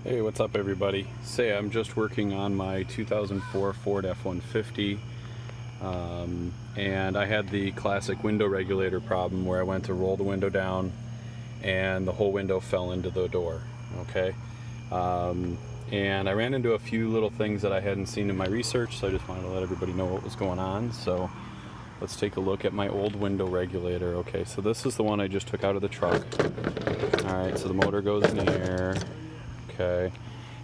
Hey, what's up everybody? I'm just working on my 2004 Ford F-150 and I had the classic window regulator problem where I went to roll the window down and the whole window fell into the door. Okay, and I ran into a few little things that I hadn't seen in my research, so I just wanted to let everybody know what was going on. So let's take a look at my old window regulator. Okay, so this is the one I just took out of the truck. Alright, so the motor goes in the air. Okay,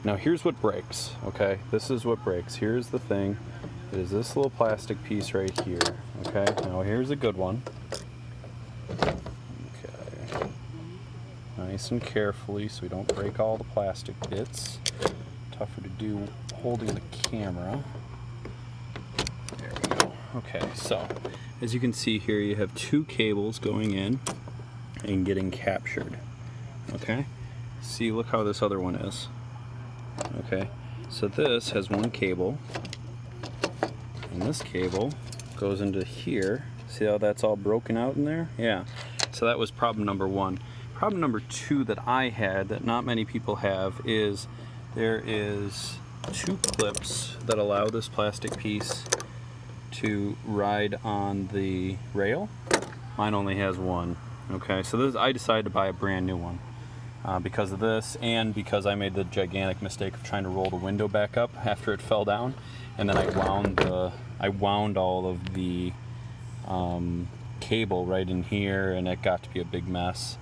now here's what breaks. Okay, this is what breaks. Here's the thing. It is this little plastic piece right here. Okay, now here's a good one. Okay, nice and carefully so we don't break all the plastic bits. Tougher to do holding the camera. There we go. Okay, so as you can see here, you have two cables going in and getting captured. Okay, see, look how this other one is. Okay, so this has one cable, and this cable goes into here. See how that's all broken out in there? Yeah, so that was problem number one. Problem number two that I had, that not many people have, is there is two clips that allow this plastic piece to ride on the rail. Mine only has one. Okay, so this, I decided to buy a brand new one. Because of this, and because I made the gigantic mistake of trying to roll the window back up after it fell down, and then I wound all of the cable right in here, and it got to be a big mess.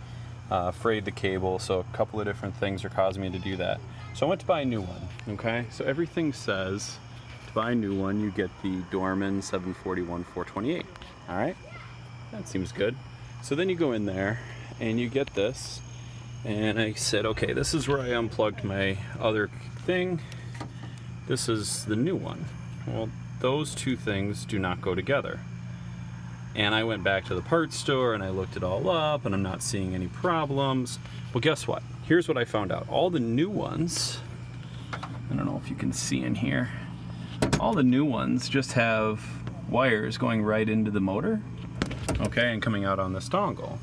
Frayed the cable, so a couple of different things are causing me to do that. So I went to buy a new one. Okay, so everything says to buy a new one you get the Dorman 741 428. All right, that seems good. So then you go in there and you get this. And I said, okay, this is where I unplugged my other thing. This is the new one. Well, those two things do not go together. And I went back to the parts store and I looked it all up and I'm not seeing any problems. Well, guess what? Here's what I found out. All the new ones, I don't know if you can see in here, all the new ones just have wires going right into the motor, okay, and coming out on this dongle.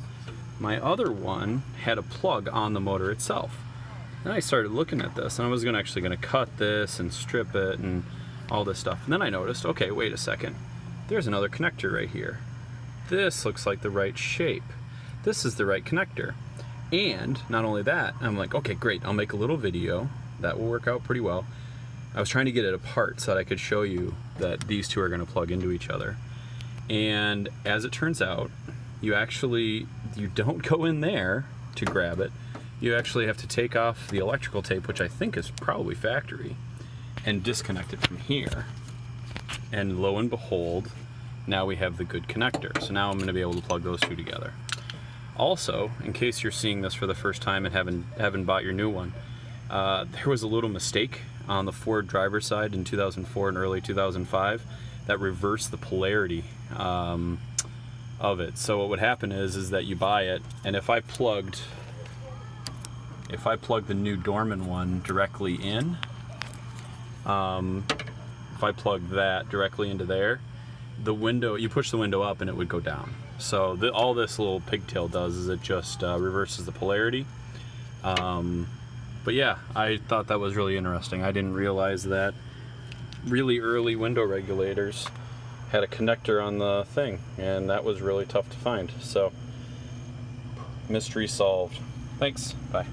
My other one had a plug on the motor itself. Then I started looking at this and I was actually going to cut this and strip it and all this stuff. And then I noticed, okay, wait a second. There's another connector right here. This looks like the right shape. This is the right connector. And not only that, I'm like, okay, great. I'll make a little video. That will work out pretty well. I was trying to get it apart so that I could show you that these two are going to plug into each other. And as it turns out, you don't go in there to grab it. You actually have to take off the electrical tape, which I think is probably factory, and disconnect it from here. And lo and behold, now we have the good connector. So now I'm going to be able to plug those two together. Also, in case you're seeing this for the first time and haven't bought your new one, there was a little mistake on the Ford driver's side in 2004 and early 2005 that reversed the polarity of it. So what would happen is that you buy it, and if I plugged the new Dorman one directly in, if I plugged that directly into there, the window, you push the window up and it would go down. So all this little pigtail does is it just reverses the polarity. But yeah, I thought that was really interesting. I didn't realize that really early window regulators had a connector on the thing, and that was really tough to find. So, mystery solved. Thanks. Bye.